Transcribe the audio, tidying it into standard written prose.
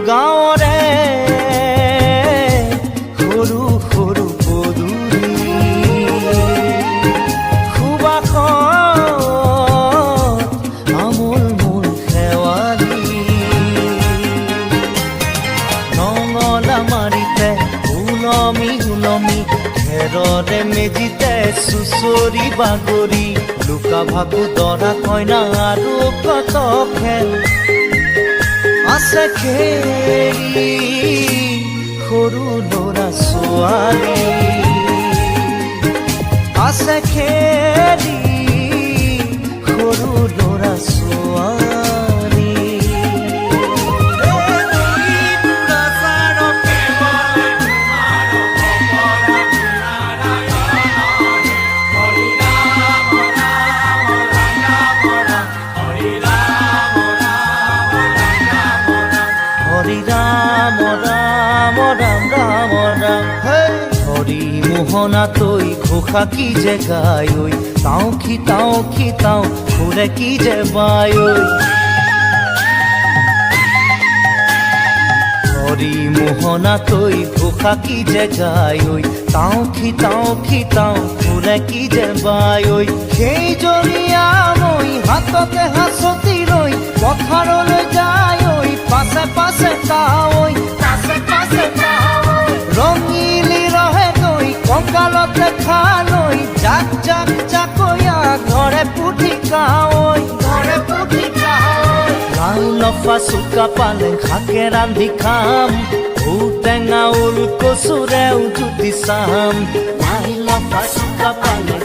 গাঁৱৰে সৰু সৰু পদূলি সুবাসত আমোল মোল শেৱালি নঙলা মাৰিতে উলমি উলমি খেৰৰে মেজিতে চুচৰি বাগৰি লুকা ভাকু দৰা কইনা আৰু কত খেল আছে খেলি সৰু ল'ৰা ছোৱালী আছে খেলি সৰু ল'ৰা ছোৱালী হৰি ৰাম ৰাম ৰাম ৰাম ৰাম হৰি মোহনা তৈ ঘোষা কি যে গায় ঐ তাও খিতাও ফুৰে কি যে বায় ঐ হৰি মোহনা তৈ ঘোষা কি যে গায় ঐ তাও খিতাও ফুৰে কি যে বায় ঐ সেই জৰিয়া মই হাততে হাঁচতি লৈ পথাৰলৈ যায় ঐ পাছে পাছে তাৱৈ ৰঙিলি ৰহে গৈ কঁকালতে খালৈ জাক জাকৈয়া ঘৰে পুঠি কাৱৈ লাই লফা চুকা পালেং শাকে ৰান্ধি খাম ঔটেঙা ওল কচুৰেও জুতি চাম লাই লফা চুকা পালেং